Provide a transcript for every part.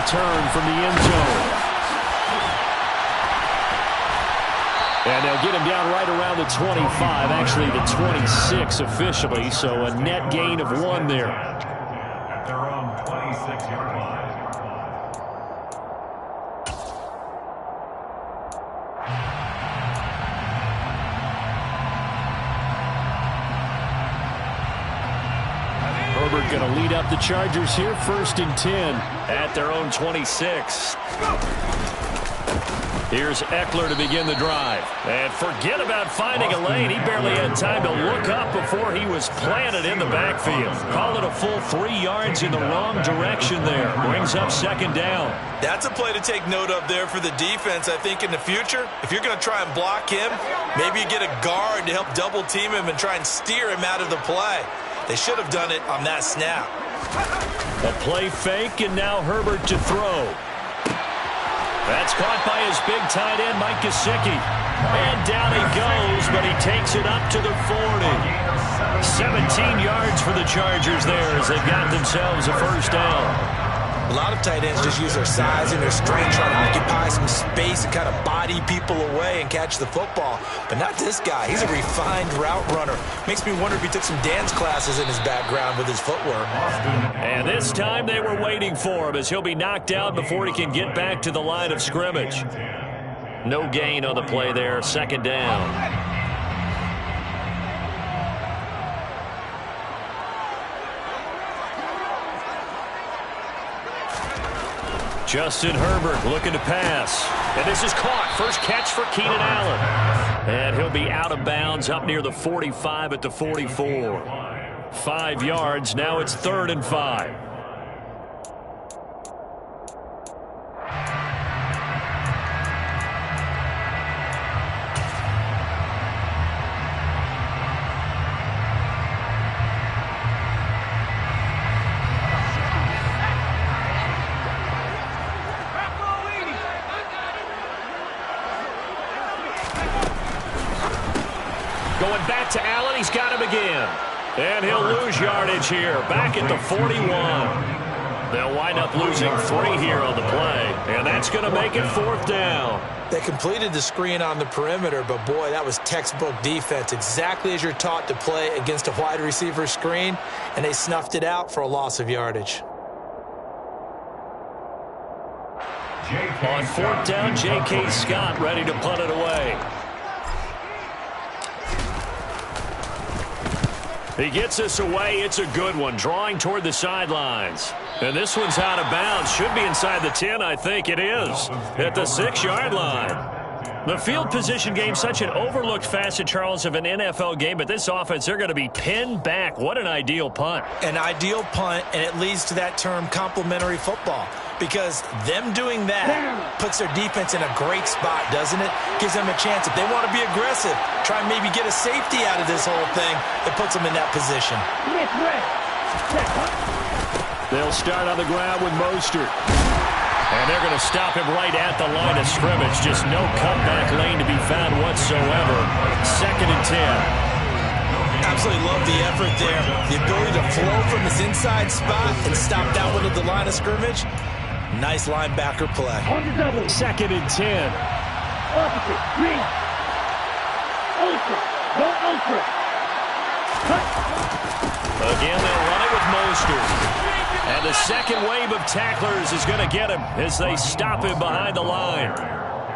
return from the end zone. And they'll get him down right around the 25, actually the 26 officially, so a net gain of 1 there. At their own 26-yard line. Herbert going to lead up the Chargers here, 1st and 10 at their own 26. Here's Eckler to begin the drive. And forget about finding a lane. He barely had time to look up before he was planted in the backfield. Call it a full 3 yards in the wrong direction there. Brings up 2nd down. That's a play to take note of there for the defense, I think, in the future. If you're going to try and block him, maybe you get a guard to help double team him and try and steer him out of the play. They should have done it on that snap. A play fake, and now Herbert to throw. That's caught by his big tight end, Mike Gesicki. And down he goes, but he takes it up to the 40. 17 yards for the Chargers there as they've got themselves a 1st down. A lot of tight ends just use their size and their strength, trying to occupy some space and kind of body people away and catch the football. But not this guy. He's a refined route runner. Makes me wonder if he took some dance classes in his background with his footwork. And this time they were waiting for him as he'll be knocked down before he can get back to the line of scrimmage. No gain on the play there, 2nd down. Justin Herbert looking to pass. And this is caught. First catch for Keenan Allen. And he'll be out of bounds up near the 45 at the 44. 5 yards. Now it's 3rd and 5. Going back to Allen. He's got him again. And he'll lose yardage here. Back at the 41. They'll wind up losing 3 here on the play. And that's going to make it 4th down. They completed the screen on the perimeter, but boy, that was textbook defense. Exactly as you're taught to play against a wide receiver screen. And they snuffed it out for a loss of yardage. On 4th down, J.K. Scott ready to punt it away. He gets this away. It's a good one. Drawing toward the sidelines. And this one's out of bounds. Should be inside the 10. I think it is. At the 6-yard line. The field position game, such an overlooked facet, Charles, of an NFL game. But this offense, they're going to be pinned back. What an ideal punt. An ideal punt, and it leads to that term complementary football. Because them doing that puts their defense in a great spot, doesn't it? Gives them a chance. If they want to be aggressive, try and maybe get a safety out of this whole thing, it puts them in that position. They'll start on the ground with Mostert. And they're going to stop him right at the line of scrimmage. Just no cutback lane to be found whatsoever. 2nd and 10. Absolutely love the effort there. The ability to flow from his inside spot and stop that one at the line of scrimmage. Nice linebacker play. 2nd and 10. Opposite. Green. Ultra. Go ultra. Again, they'll run it with Mostert. And the second wave of tacklers is going to get him as they stop him behind the line.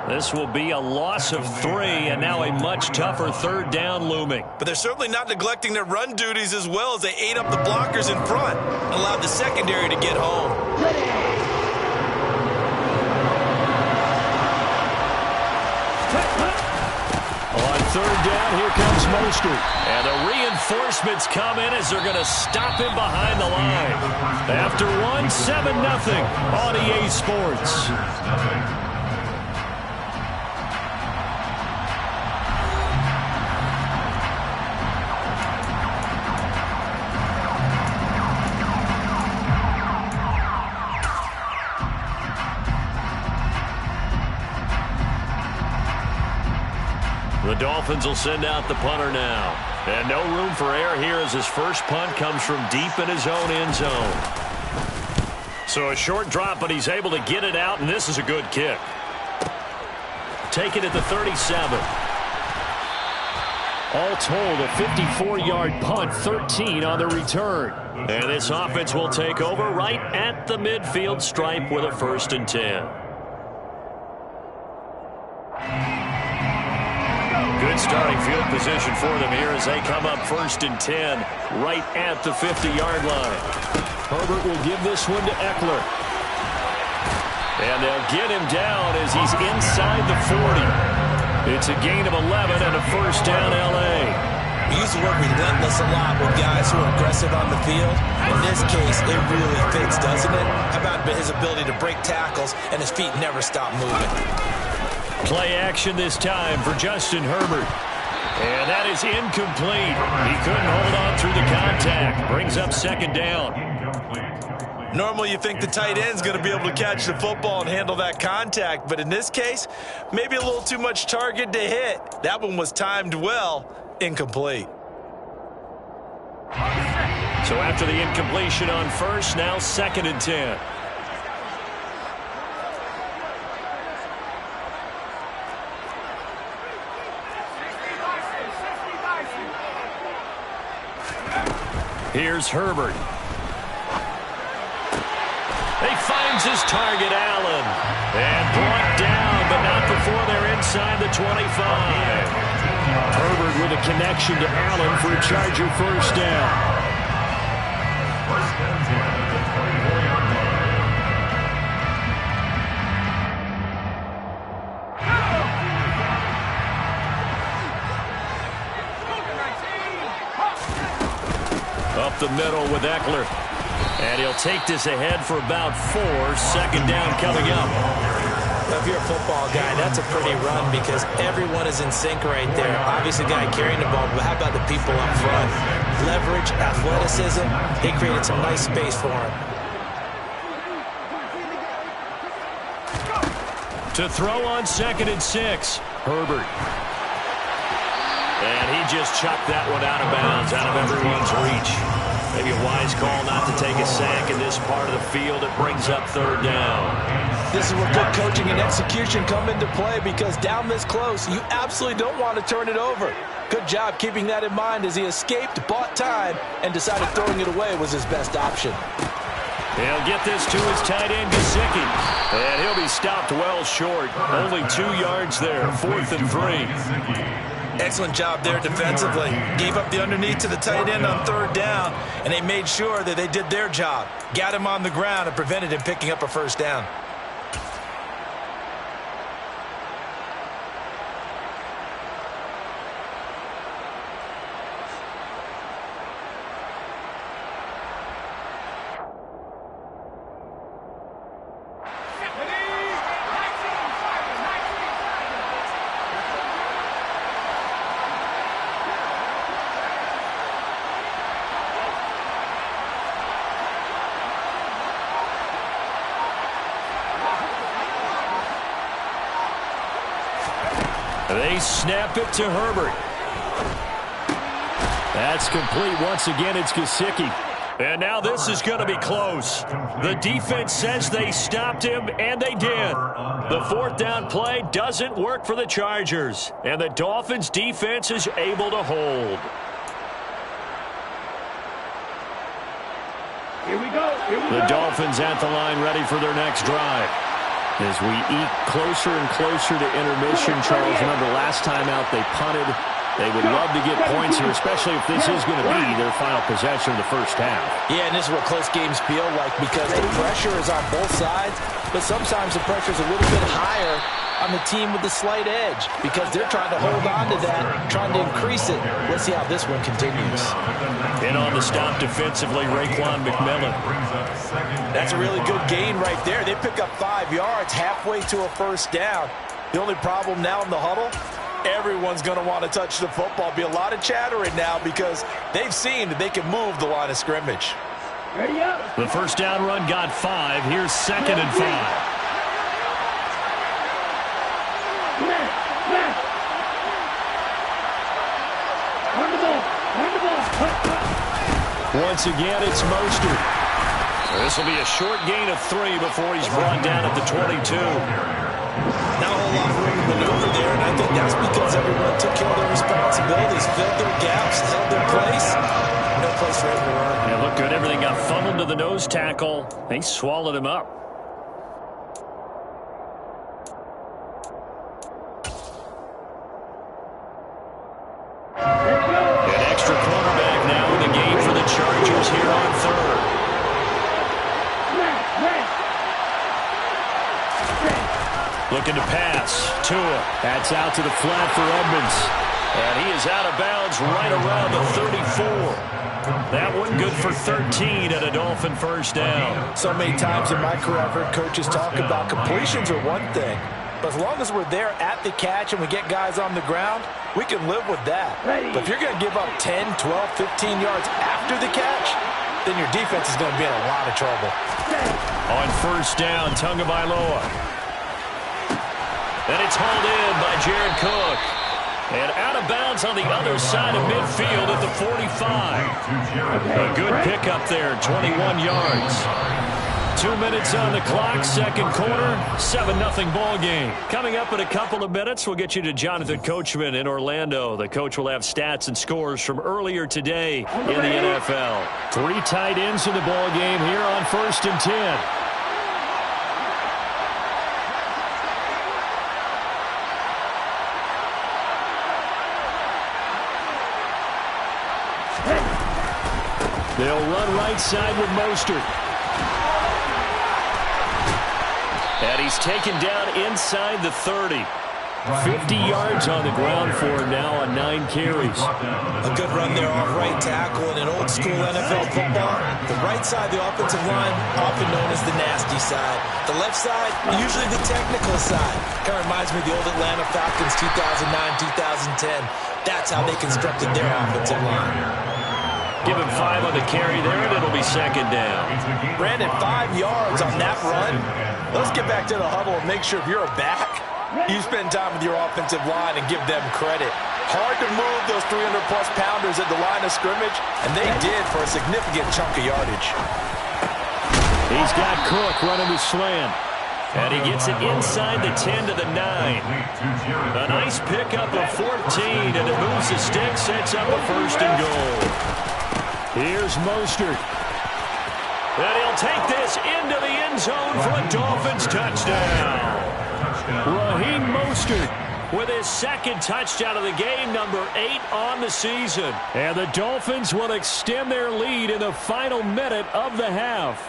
This will be a loss of 3, and now a much tougher 3rd down looming. But they're certainly not neglecting their run duties as well as they ate up the blockers in front. Allowed the secondary to get home. On 3rd down, here comes Mostert. And the reinforcements come in as they're going to stop him behind the line. After 1, 7-0 on EA Sports. The Dolphins will send out the punter now. And no room for error here as his first punt comes from deep in his own end zone. So a short drop, but he's able to get it out, and this is a good kick. Take it at the 37. All told, a 54-yard punt, 13 on the return. And this offense will take over right at the midfield stripe with a 1st and 10. Good starting field position for them here as they come up 1st and 10 right at the 50-yard line. Herbert will give this one to Eckler. And they'll get him down as he's inside the 40. It's a gain of 11 and a 1st down, L.A. We use the word relentless a lot with guys who are aggressive on the field. In this case, it really fits, doesn't it? How about his ability to break tackles and his feet never stop moving? Play action this time for Justin Herbert. And that is incomplete. He couldn't hold on through the contact. Brings up 2nd down. Normally you think the tight end's going to be able to catch the football and handle that contact, but in this case, maybe a little too much target to hit. That one was timed well, incomplete. So after the incompletion on 1st, now 2nd and 10. Here's Herbert. He finds his target, Allen. And brought down, but not before they're inside the 25. Herbert with a connection to Allen for a Charger 1st down. Up the middle with Eckler. And he'll take this ahead for about 4. 2nd down coming up. If you're a football guy, that's a pretty run because everyone is in sync right there. Obviously, the guy carrying the ball, but how about the people up front? Leverage, athleticism, they created some nice space for him. To throw on 2nd and 6, Herbert. And he just chucked that one out of bounds, out of everyone's reach. Maybe a wise call not to take a sack in this part of the field. It brings up 3rd down. This is where good coaching and execution come into play because down this close, you absolutely don't want to turn it over. Good job keeping that in mind as he escaped, bought time, and decided throwing it away was his best option. He'll get this to his tight end, Gesicki. And he'll be stopped well short. Only 2 yards there, 4th and 3. Excellent job there defensively. Gave up the underneath to the tight end on 3rd down, and they made sure that they did their job. Got him on the ground and prevented him picking up a 1st down. They snap it to Herbert. That's complete. Once again, it's Gesicki. And now this is going to be close. The defense says they stopped him, and they did. The 4th down play doesn't work for the Chargers, and the Dolphins' defense is able to hold. Here we go. The Dolphins at the line ready for their next drive. As we eke closer and closer to intermission, Charles, remember last time out they punted. They would love to get points here, especially if this is going to be their final possession of the 1st half. Yeah, and this is what close games feel like because the pressure is on both sides, but sometimes the pressure is a little bit higher on the team with the slight edge because they're trying to hold on to that, trying to increase it. Let's see how this one continues. And on the stop defensively, Raekwon McMillan. That's a really good gain right there. They pick up 5 yards halfway to a 1st down. The only problem now in the huddle, everyone's going to want to touch the football. Be a lot of chattering now because they've seen that they can move the line of scrimmage. Ready up. The 1st down run got 5. Here's 2nd and 5. Once again, it's Mostert. This will be a short gain of 3 before he's brought down at the 22. Not a whole lot of room to maneuver there, and I think that's because everyone took care of their responsibilities, filled their gaps, held their place. No place for him to run. Yeah, looked good. Everything got funneled to the nose tackle. They swallowed him up. An extra quarterback now in the game for the Chargers here on third. Looking to pass. Tua. That's out to the flat for Edmonds. And he is out of bounds right around the 34. That one good for 13 and a Dolphin first down. So many times in my career I've heard coaches talk about completions are one thing. But as long as we're there at the catch and we get guys on the ground, we can live with that. But if you're going to give up 10, 12, 15 yards after the catch, then your defense is going to be in a lot of trouble. On first down, Tagovailoa. And it's hauled in by Jared Cook. And out of bounds on the other side of midfield at the 45. A good pickup there, 21 yards. 2 minutes on the clock, second quarter, 7-0 ball game. Coming up in a couple of minutes, we'll get you to Jonathan Coachman in Orlando. The coach will have stats and scores from earlier today in the NFL. 3 tight ends in the ball game here on 1st and 10. They'll run right side with Mostert. And he's taken down inside the 30. 50 yards on the ground for him now on 9 carries. A good run there off right tackle in an old-school NFL football. The right side of the offensive line, often known as the nasty side. The left side, usually the technical side. Kind of reminds me of the old Atlanta Falcons 2009-2010. That's how they constructed their offensive line. Give him 5 on the carry there, and it'll be second down. Brandon, 5 yards on that run. Let's get back to the huddle and make sure if you're a back, you spend time with your offensive line and give them credit. Hard to move those 300-plus pounders at the line of scrimmage, and they did for a significant chunk of yardage. He's got Cook running the slant. And he gets it inside the 10 to the 9. A nice pickup of 14, and it moves the stick, sets up a 1st and goal. Here's Mostert. And he'll take this into the end zone for a Dolphins touchdown. Raheem Mostert with his 2nd touchdown of the game, number 8 on the season. And the Dolphins will extend their lead in the final minute of the half.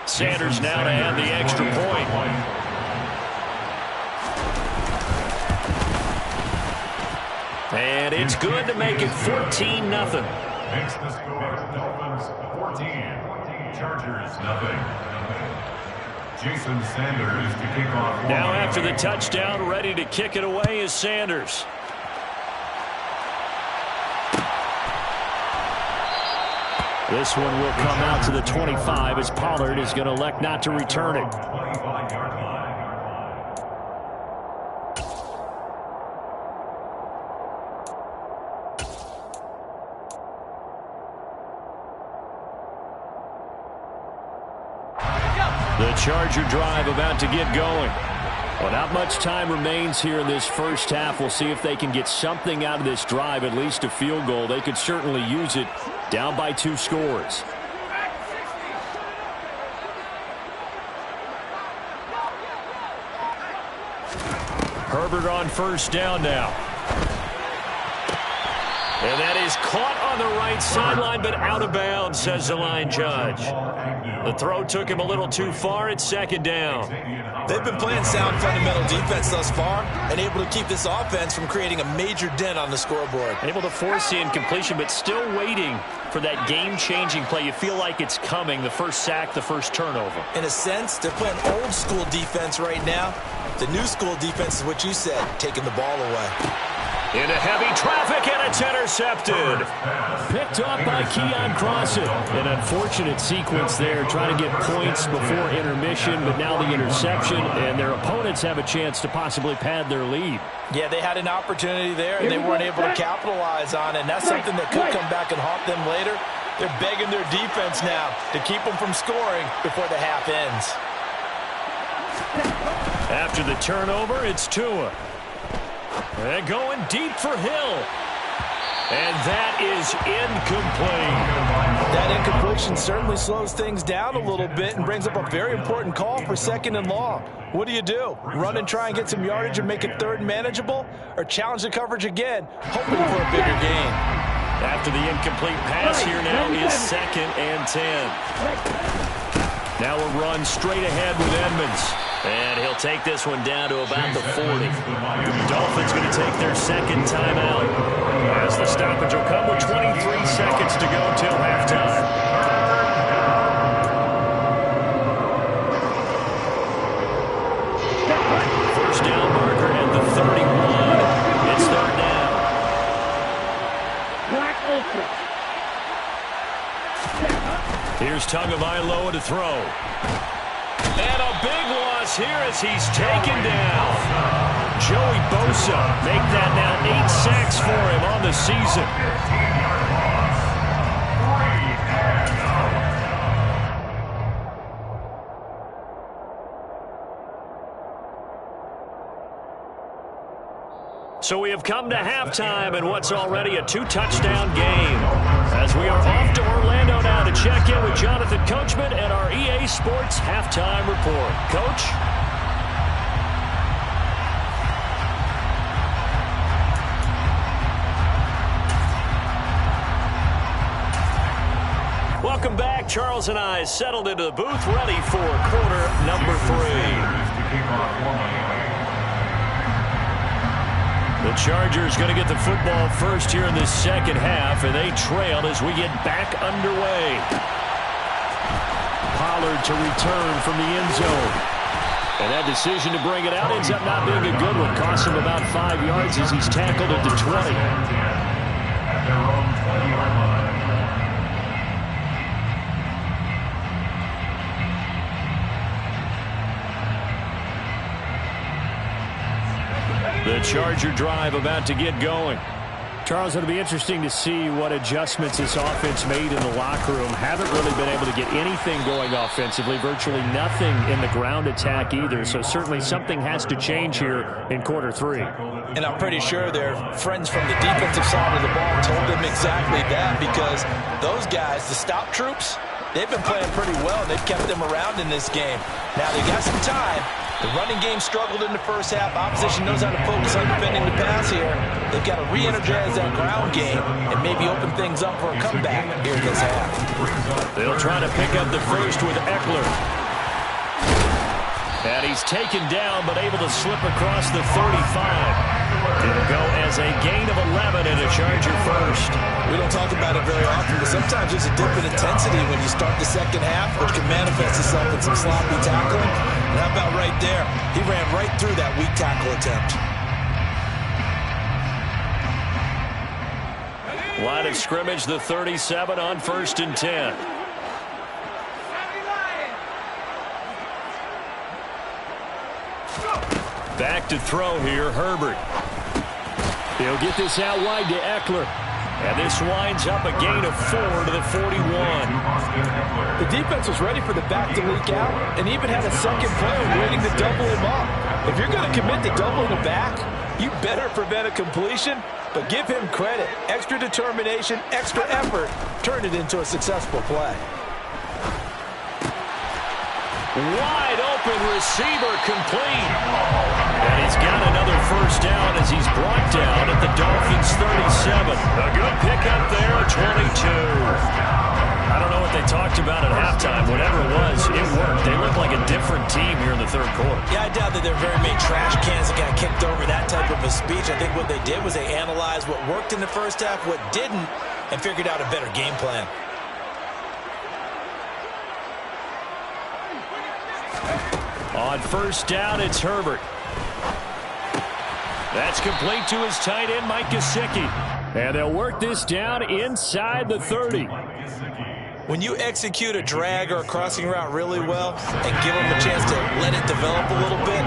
Sanders now to add the extra point. And it's good to make it 14-0. Makes the score Dolphins 14, Chargers 0. Jason Sanders to kick off. Now after the touchdown, ready to kick it away is Sanders. This one will come out to the 25 as Pollard is going to elect not to return it. The Charger drive about to get going. Well, not much time remains here in this first half. We'll see if they can get something out of this drive, at least a field goal. They could certainly use it down by 2 scores. Herbert on first down now. And that is caught on the right sideline, but out of bounds, says the line judge. The throw took him a little too far. It's second down. They've been playing sound fundamental defense thus far and able to keep this offense from creating a major dent on the scoreboard. Able to force the incompletion, but still waiting for that game-changing play. You feel like it's coming, the first sack, the first turnover. In a sense, they're playing old-school defense right now. The new school defense is what you said, taking the ball away. Into heavy traffic, and it's intercepted. Picked off by Keon Crossett. An unfortunate sequence there, trying to get points before intermission, but now the interception, and their opponents have a chance to possibly pad their lead. Yeah, they had an opportunity there, and they weren't able to capitalize on it, and that's something that could come back and haunt them later. They're begging their defense now to keep them from scoring before the half ends. After the turnover, it's Tua. And going deep for Hill. And that is incomplete. That incompletion certainly slows things down a little bit and brings up a very important call for 2nd and long. What do? Run and try and get some yardage and make it 3rd and manageable? Or challenge the coverage again, hoping for a bigger gain? After the incomplete pass, here now is 2nd and 10. Now a run straight ahead with Edmonds. And he'll take this one down to about the 40. The Dolphins going to take their 2nd timeout, as the stoppage will come with 23 seconds to go till halftime. First down marker at the 31. It's 3rd down. Here's Tagovailoa to throw. And a big loss here as he's taken down. Joey Bosa make that now 8 sacks for him on the season. So we have come to halftime in what's already a 2-touchdown game. As we are off to Orlando now to check in with Jonathan Coachman and our EA Sports Halftime Report. Coach? Welcome back. Charles and I settled into the booth, ready for quarter number 3. The Chargers going to get the football first here in the 2nd half, and they trail as we get back underway. Pollard to return from the end zone. And that decision to bring it out ends up not being a good one. Costs him about 5 yards as he's tackled at the 20. At their own 20-yard line. The Charger drive about to get going. Charles, it'll be interesting to see what adjustments this offense made in the locker room. Haven't really been able to get anything going offensively, virtually nothing in the ground attack either. So certainly something has to change here in quarter 3. And I'm pretty sure their friends from the defensive side of the ball told them exactly that, because those guys, the stop troops, they've been playing pretty well. They've kept them around in this game. Now they got some time. The running game struggled in the first half. Opposition knows how to focus on defending the pass here. They've got to re-energize that ground game and maybe open things up for a comeback here in this half. They'll try to pick up the first with Eckler. And he's taken down, but able to slip across the 35. It'll go as a gain of 11 and a Charger first. We don't talk about it very often, but sometimes there's a dip in intensity when you start the 2nd half, which can manifest itself in some sloppy tackling. And how about right there? He ran right through that weak tackle attempt. Line of scrimmage, the 37 on 1st and 10. Back to throw here, Herbert. He'll get this out wide to Eckler. And this winds up a gain of 4 to the 41. The defense was ready for the back to leak out and even had a second player waiting to double him up. If you're going to commit to doubling the back, you better prevent a completion, but give him credit. Extra determination, extra effort, turn it into a successful play. Wide open receiver complete. And he's got another first down as he's brought down at the Dolphins 37. A good pickup there at 22. I don't know what they talked about at halftime. Whatever it was, it worked. They look like a different team here in the 3rd quarter. Yeah, I doubt that there are very many trash cans that got kicked over that type of a speech. I think what they did was they analyzed what worked in the first half, what didn't, and figured out a better game plan. On first down, it's Herbert. That's complete to his tight end, Mike Gesicki. And they'll work this down inside the 30. When you execute a drag or a crossing route really well and give them a chance to let it develop a little bit,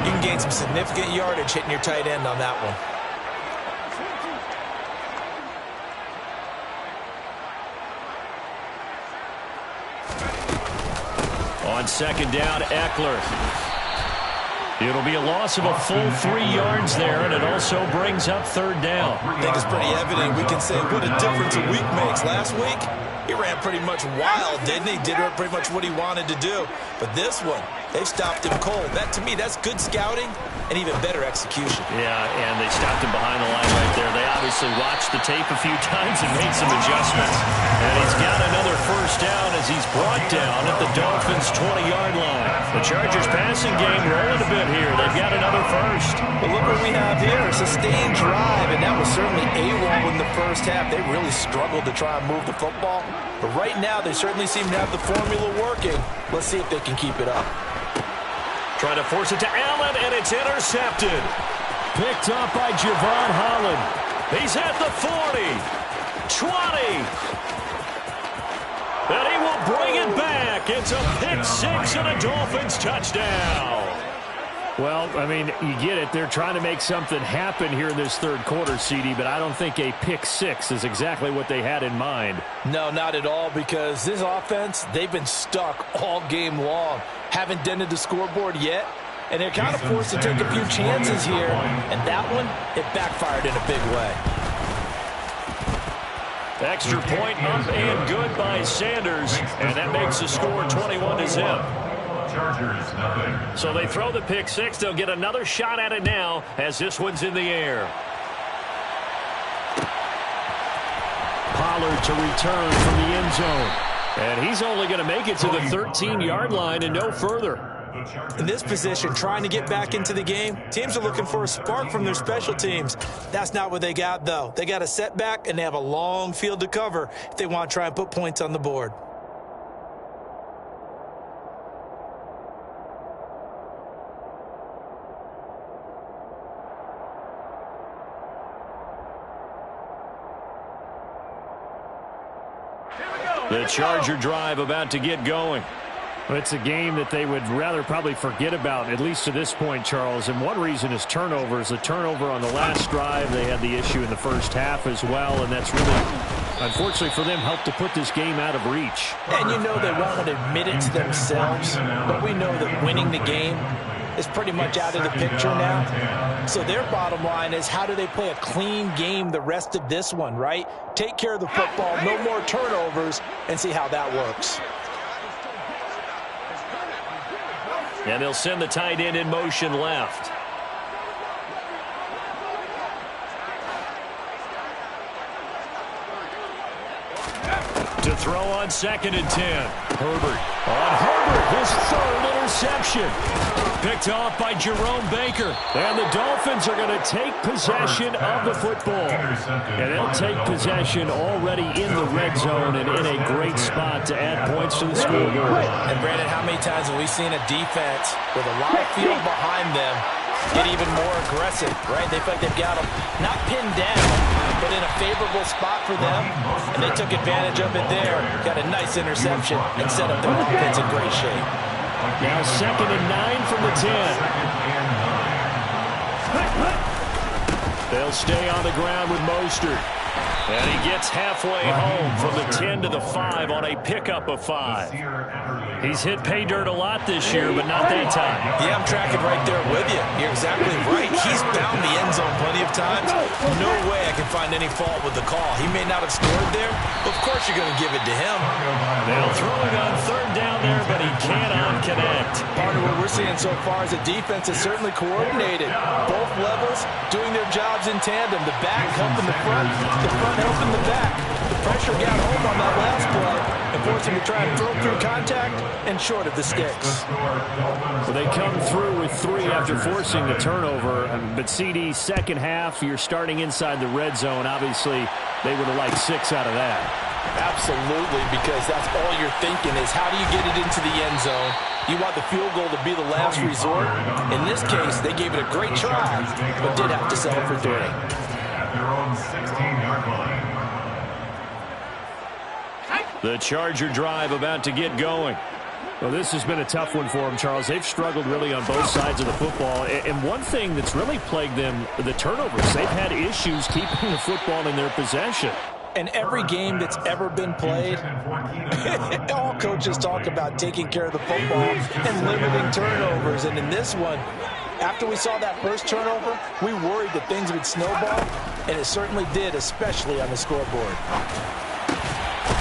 you can gain some significant yardage hitting your tight end on that one. On second down, Eckler. It'll be a loss of a full 3 yards there, and it also brings up third down. I think it's pretty evident. We can say what a difference a week makes. Last week, he ran pretty much wild, didn't he? Did pretty much what he wanted to do. But this one, they've stopped him cold. That, to me, that's good scouting and even better execution. Yeah, and they stopped him behind the line right there. They obviously watched the tape a few times and made some adjustments. And he's got another first down as he's brought down at the Dolphins' 20-yard line. The Chargers passing game rolling a bit here. They've got another first. Well, look what we have here. A sustained drive, and that was certainly AWOL in the first half. They really struggled to try and move the football. But right now, they certainly seem to have the formula working. Let's see if they can keep it up. Trying to force it to Allen, and it's intercepted. Picked up by Javon Holland. He's at the 40, 20. And he will bring it back. It's a pick six and a Dolphins touchdown. Well, I mean, you get it. They're trying to make something happen here in this third quarter, CD, but I don't think a pick six is exactly what they had in mind. No, not at all, because this offense, they've been stuck all game long. Haven't dented the scoreboard yet, and they're kind of forced to take a few chances here, and that one, it backfired in a big way. Extra point up and good by Sanders, and that makes the score 21-0. Chargers, nothing. So they throw the pick six. They'll get another shot at it now as this one's in the air. Pollard to return from the end zone. And he's only going to make it to the 13-yard line and no further. In this position, trying to get back into the game, teams are looking for a spark from their special teams. That's not what they got, though. They got a setback, and they have a long field to cover if they want to try and put points on the board. The Charger drive about to get going. Well, it's a game that they would rather probably forget about, at least to this point, Charles. And one reason is turnovers. A turnover on the last drive. They had the issue in the first half as well, and that's really, unfortunately for them, helped to put this game out of reach. And you know they won't admit it to themselves, but we know that winning the game is pretty much out of the picture now. So their bottom line is, how do they play a clean game the rest of this one, right? Take care of the football, no more turnovers, and see how that works. And they'll send the tight end in motion left. To throw on 2nd and 10. Herbert. On Herbert, his third interception. Picked off by Jerome Baker. And the Dolphins are going to take possession of the football. And they'll take possession already in the red zone and in a great spot to add points to the scoreboard. And Brandon, how many times have we seen a defense with a lot of field behind them get even more aggressive, right? They feel like they've got them not pinned down, but in a favorable spot for them, and they took advantage of it there. Got a nice interception and set up their offense in great shape. Now 2nd and 9 from the 10. They'll stay on the ground with Mostert. And he gets halfway home from the 10 to the 5 on a pickup of 5. He's hit pay dirt a lot this year, but not that time. Yeah, I'm tracking right there with you. You're exactly right. He's found the end zone plenty of times. No way I can find any fault with the call. He may not have scored there, but of course you're going to give it to him. Now throwing on 3rd down there, but he cannot connect. Part of what we're seeing so far is the defense is certainly coordinated. Both levels doing their jobs in tandem. The back helping the front helping the back. The pressure got home on that last play and forced him to try and throw through contact and short of the sticks. Well, they come through with 3 after forcing the turnover. But CD, second half, you're starting inside the red zone. Obviously, they would have liked 6 out of that. Absolutely, because that's all you're thinking is, how do you get it into the end zone You want the field goal to be the last resort. In this case, they gave it a great try, but did have to settle for 3. At their own 16-yard line. The Charger drive about to get going. Well, this has been a tough one for them, Charles. They've struggled really on both sides of the football. And one thing that's really plagued them, the turnovers. They've had issues keeping the football in their possession. In every game that's ever been played, all coaches talk about taking care of the football and limiting turnovers. And in this one, after we saw that first turnover, we worried that things would snowball, and it certainly did, especially on the scoreboard.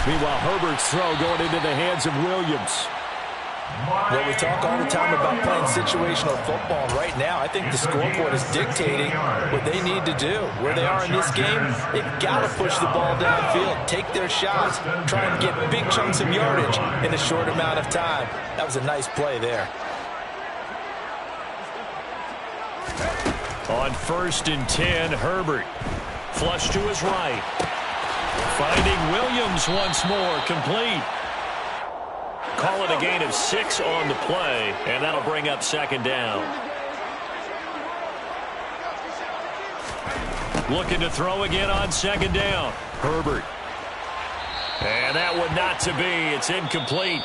Meanwhile, Herbert's throw going into the hands of Williams. Well, we talk all the time about playing situational football. Right now, I think the scoreboard is dictating what they need to do. Where they are in this game, they've got to push the ball downfield, take their shots, try and get big chunks of yardage in a short amount of time. That was a nice play there. On 1st and 10, Herbert. Flush to his right. Finding Williams once more, complete. Call it a gain of 6 on the play, and that'll bring up 2nd down. Looking to throw again on 2nd down. Herbert. And that one not to be. It's incomplete.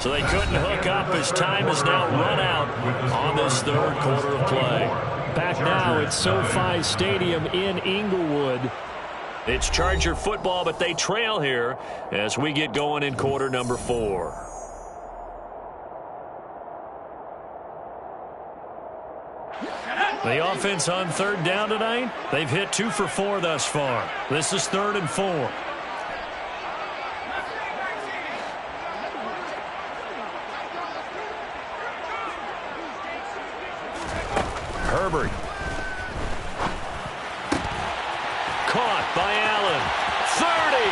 So they couldn't hook up as time has now run out on this 3rd quarter of play. Back now at SoFi Stadium in Inglewood. It's Charger football, but they trail here as we get going in quarter number 4. The offense on 3rd down tonight, they've hit 2 for 4 thus far. This is 3rd and 4. Herbert. Caught by Allen. 30,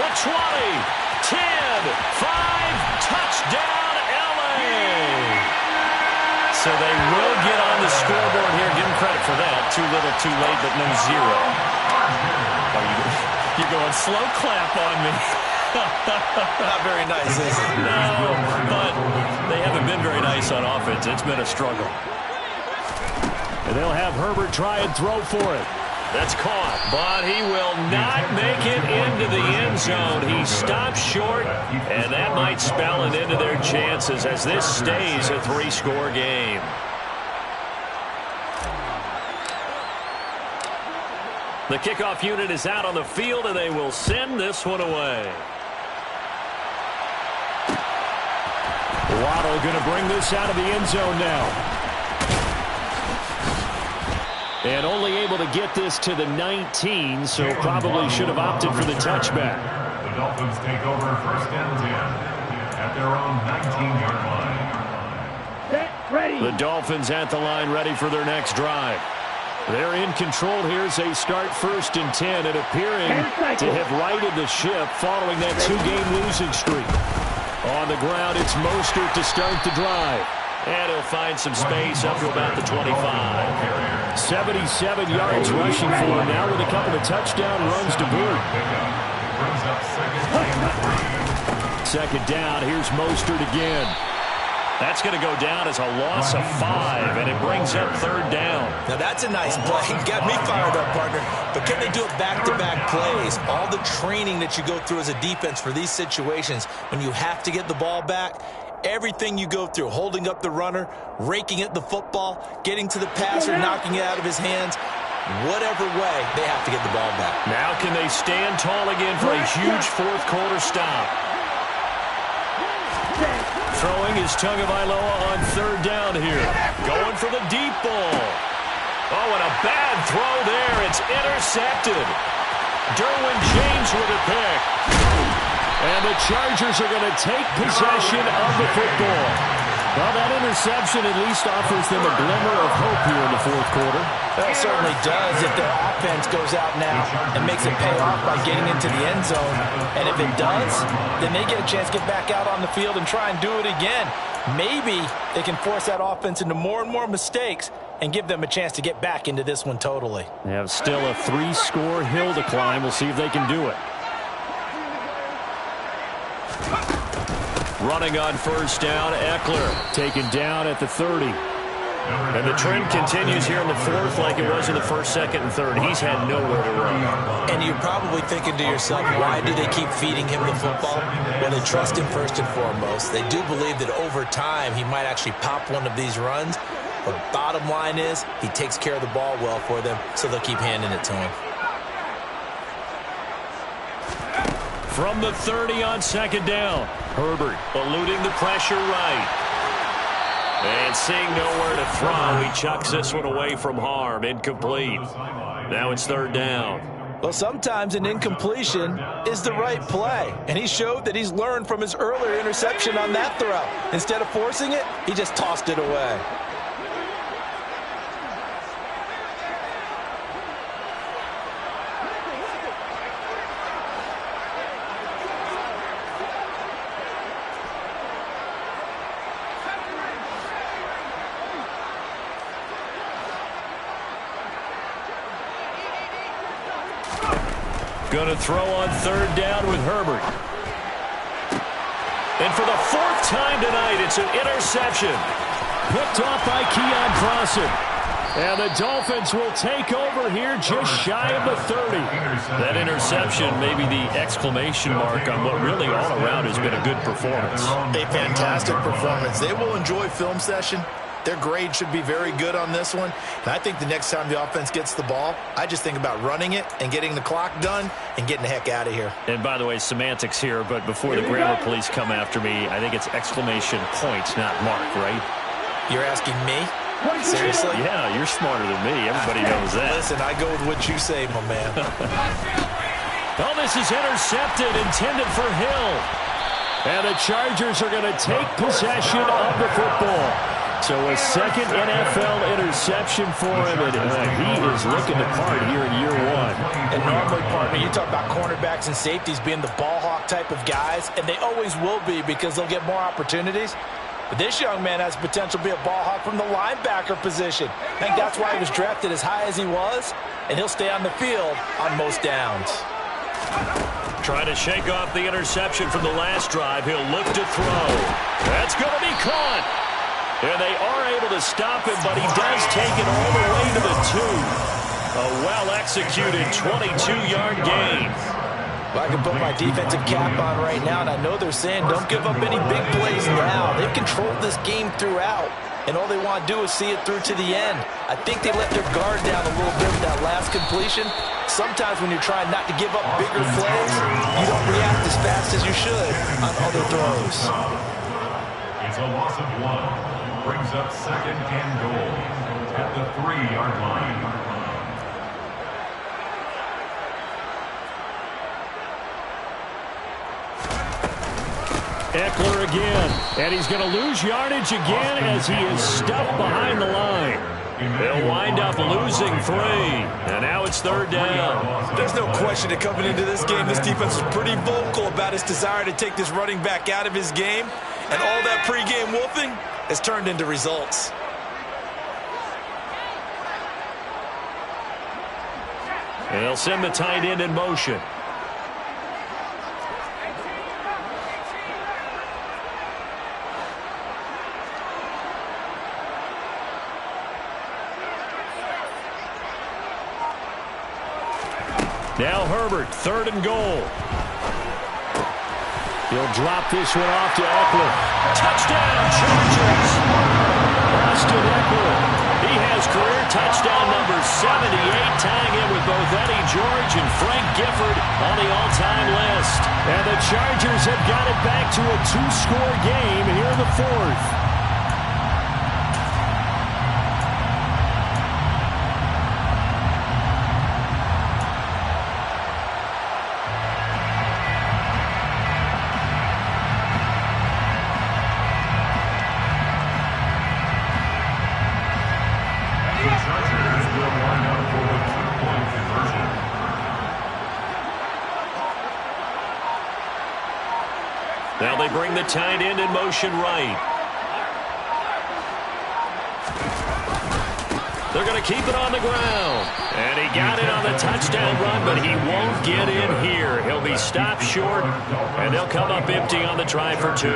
the 20, 10, 5, touchdown LA. So they will get on the scoreboard here. Give them credit for that. Too little, too late, but no 0. You're going slow clap on me. Not very nice, is it? No, but they haven't been very nice on offense. It's been a struggle. And they'll have Herbert try and throw for it. That's caught, but he will not make it into the end zone. He stops short, and that might spell an end to their chances as this stays a 3-score game. The kickoff unit is out on the field, and they will send this one away. Waddle going to bring this out of the end zone now. And only able to get this to the 19, so probably should have opted for the touchback. The Dolphins take over 1st and 10 at their own 19-yard line. Set, ready. The Dolphins at the line, ready for their next drive. They're in control here as they start 1st and 10 and appearing to have righted the ship following that 2-game losing streak. On the ground, it's Mostert to start the drive. And he'll find some space up to about the 25. 77 yards rushing for him now with a couple of touchdown runs to boot. Brings up 2nd down, here's Mostert again. That's going to go down as a loss of 5, and it brings up 3rd down. Now that's a nice play. Got me fired up, partner. But can they do it back-to-back plays? All the training that you go through as a defense for these situations, when you have to get the ball back, everything you go through, holding up the runner, raking at the football, getting to the passer, knocking it out of his hands, whatever way, they have to get the ball back. Now can they stand tall again for a huge 4th quarter stop? Throwing is Tagovailoa on 3rd down here. Going for the deep ball. Oh, and a bad throw there. It's intercepted. Derwin James with a pick. And the Chargers are going to take possession of the football. Well, that interception at least offers them a glimmer of hope here in the 4th quarter. Well, it certainly does if their offense goes out now and makes it pay off by getting into the end zone. And if it does, then they get a chance to get back out on the field and try and do it again. Maybe they can force that offense into more and more mistakes and give them a chance to get back into this one totally. They have still a 3-score hill to climb. We'll see if they can do it. Running on first down, Eckler. Taken down at the 30. And the trend continues here in the fourth like it was in the first, second, and third. He's had nowhere to run. And you're probably thinking to yourself, why do they keep feeding him the football? Well, they trust him first and foremost. They do believe that over time he might actually pop one of these runs. But bottom line is he takes care of the ball well for them, so they'll keep handing it to him. From the 30 on second down, Herbert eluding the pressure right. And seeing nowhere to throw, he chucks this one away from harm. Incomplete. Now it's third down. Well, sometimes an incompletion is the right play. And he showed that he's learned from his earlier interception on that throw. Instead of forcing it, he just tossed it away. Going to throw on third down with Herbert. And for the fourth time tonight, it's an interception. Picked off by Keon Crossan. And the Dolphins will take over here just shy of the 30. That interception may be the exclamation mark on what really all around has been a good performance. A fantastic performance. They will enjoy film session. Their grade should be very good on this one. And I think the next time the offense gets the ball, I just think about running it and getting the clock done and getting the heck out of here. And by the way, semantics here, but before the grammar police come after me, I think it's exclamation point, not mark, right? You're asking me? Seriously? Yeah, you're smarter than me. Everybody knows that. Listen, I go with what you say, my man. Oh, this is intercepted, intended for Hill. And the Chargers are going to take possession of the football. So a second NFL interception for him, and he is looking to part here in year one. And normally, partner, you talk about cornerbacks and safeties being the ball hawk type of guys, and they always will be because they'll get more opportunities. But this young man has potential to be a ball hawk from the linebacker position. I think that's why he was drafted as high as he was, and he'll stay on the field on most downs. Trying to shake off the interception from the last drive. He'll look to throw. That's going to be caught. And they are able to stop him, but he does take it all the way to the 2. A well-executed 22-yard gain. Well, I can put my defensive cap on right now, and I know they're saying don't give up any big plays now. They've controlled this game throughout, and all they want to do is see it through to the end. I think they let their guard down a little bit with that last completion. Sometimes when you're trying not to give up bigger plays, you don't react as fast as you should on other throws. It's a loss of 1. Brings up second and goal at the 3-yard line. Eckler again, and he's going to lose yardage again as he is stuffed behind the line. They'll wind up losing 3, and now it's third down. There's no question that coming into this game, this defense was pretty vocal about its desire to take this running back out of his game, and all that pregame wolfing has turned into results. And they'll send the tight end in motion. Now Herbert, third and goal. He'll drop this one off to Eckler. Touchdown, Chargers! Austin Eckler. He has career touchdown number 78, tying in with both Eddie George and Frank Gifford on the all-time list. And the Chargers have got it back to a 2-score game here in the fourth. Now they bring the tight end in motion right. They're going to keep it on the ground. And he got it on the touchdown run, but he won't get in here. He'll be stopped short, and they'll come up empty on the try for 2.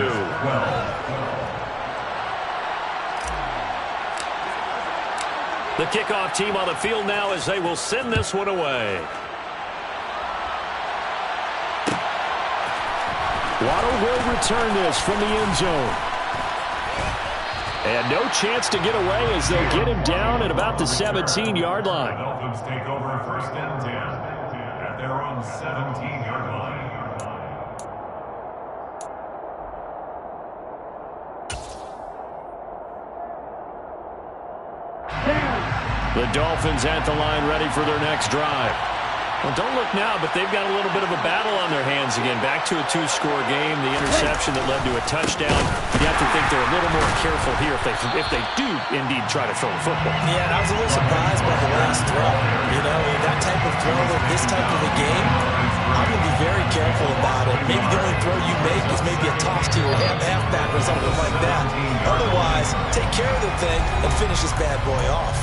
The kickoff team on the field now as they will send this one away. Waddle will return this from the end zone. And no chance to get away as they'll get him down at about the 17-yard line. The Dolphins take over 1st and 10 at their own 17-yard line. The Dolphins at the line ready for their next drive. Well, don't look now, but they've got a little bit of a battle on their hands again. Back to a 2-score game, the interception that led to a touchdown. You have to think they're a little more careful here if they do indeed try to throw the football. Yeah, and I was a little surprised by the last throw. You know, that type of throw in this type of a game, I'm going to be very careful about it. Maybe the only throw you make is maybe a toss to your halfback or something like that. Otherwise, take care of the thing and finish this bad boy off.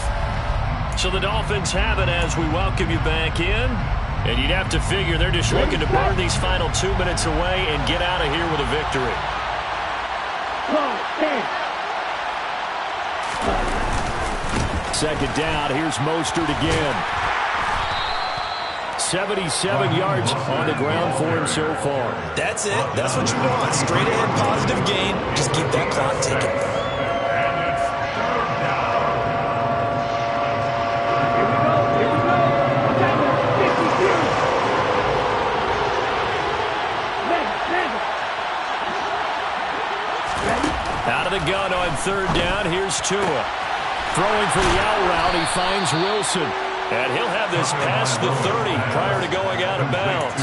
So the Dolphins have it as we welcome you back in. And you'd have to figure they're just looking to burn these final 2 minutes away and get out of here with a victory. Second down, here's Mostert again. 77 yards on the ground for him so far. That's it. That's what you want. Straight ahead positive gain. Just keep that clock ticking. Out of the gun on 3rd down, here's Tua. Throwing for the out route, he finds Wilson. And he'll have this past the 30 prior to going out of bounds.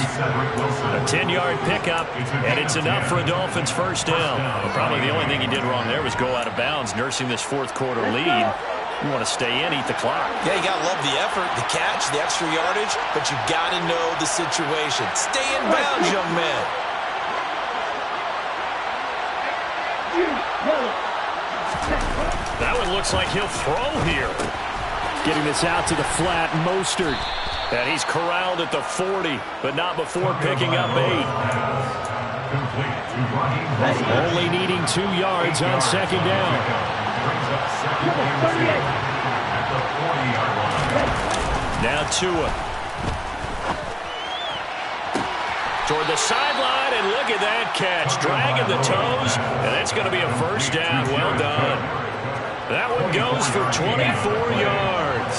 A 10-yard pickup, and it's enough for a Dolphins 1st down. Well, probably the only thing he did wrong there was go out of bounds, nursing this 4th quarter lead. You want to stay in, eat the clock. Yeah, you got to love the effort, the catch, the extra yardage, but you got to know the situation. Stay in bounds, young man. That one looks like he'll throw here. Getting this out to the flat, Mostert. And he's corralled at the 40, but not before picking up 8. Only needing 2 yards on 2nd down. Now Tua. Toward the sideline, and look at that catch. Dragging the toes, and that's going to be a 1st down. Well done. That one goes for 24 yards.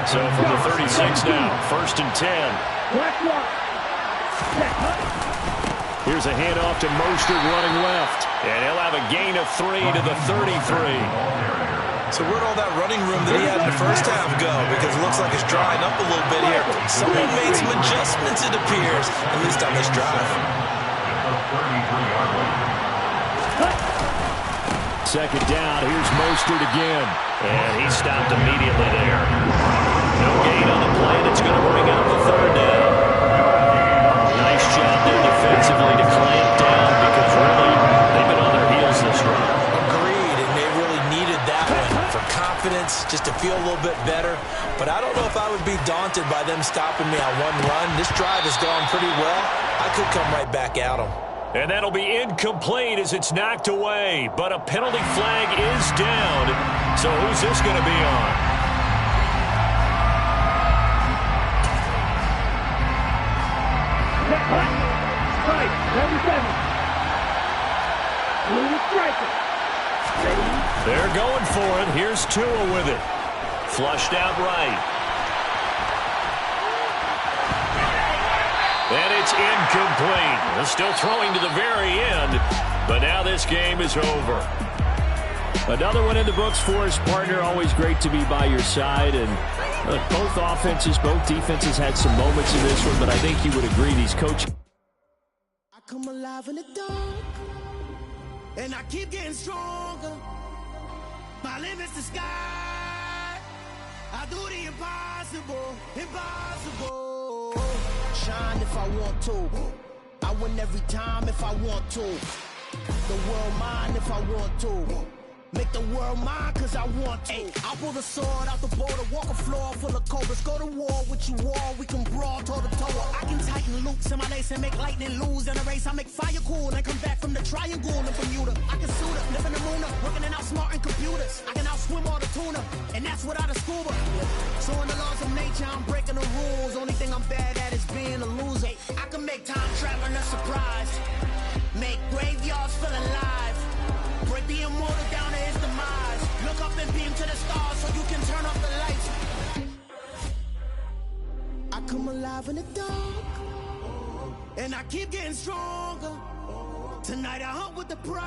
So from the 36 now, 1st and 10. Here's a handoff to Mostert running left. And he'll have a gain of 3 to the 33. So where'd all that running room that he had in the first half go? Because it looks like it's drying up a little bit here. Someone made some adjustments, it appears, at least on this drive. Second down, here's Mostert again. And he stopped immediately there. No gain on the play. That's going to bring up the 3rd down. Nice job there defensively to clamp down because really they've been on their heels this run. Agreed, and they really needed that one for confidence, just to feel a little bit better. But I don't know if I would be daunted by them stopping me on one run. This drive has gone pretty well. I could come right back at them. And that'll be incomplete as it's knocked away. But a penalty flag is down. So who's this going to be on? Strike, number 7. Blue striker. They're going for it. Here's Tua with it. Flushed out right. And it's incomplete. They're still throwing to the very end, but now this game is over. Another one in the books for his partner. Always great to be by your side. And both offenses, both defenses had some moments in this one, but I think you would agree these coaches. I come alive in the dark, and I keep getting stronger. My limit's the sky. I do the impossible, impossible. Shine if I want to. I win every time if I want to. The world mine if I want to. Make the world mine cause I want to. I'll pull the sword out the border, walk a floor full of cobras. Go to war with you all, we can brawl toe to toe. I can tighten loops in my lace and make lightning lose in a race. I make fire cool and come back from the triangle in Bermuda. I can suit up, live in the moon, working and outsmarting computers. I can outswim all the tuna, and that's without a scuba. So in the laws of nature, I'm breaking the rules. Only thing I'm bad at is being a loser. I can make time traveling a surprise. Make graveyards feel alive. Break the immortal down to his demise. Look up and beam to the stars so you can turn off the lights. I come alive in the dark, and I keep getting stronger. Tonight I hunt with the pride.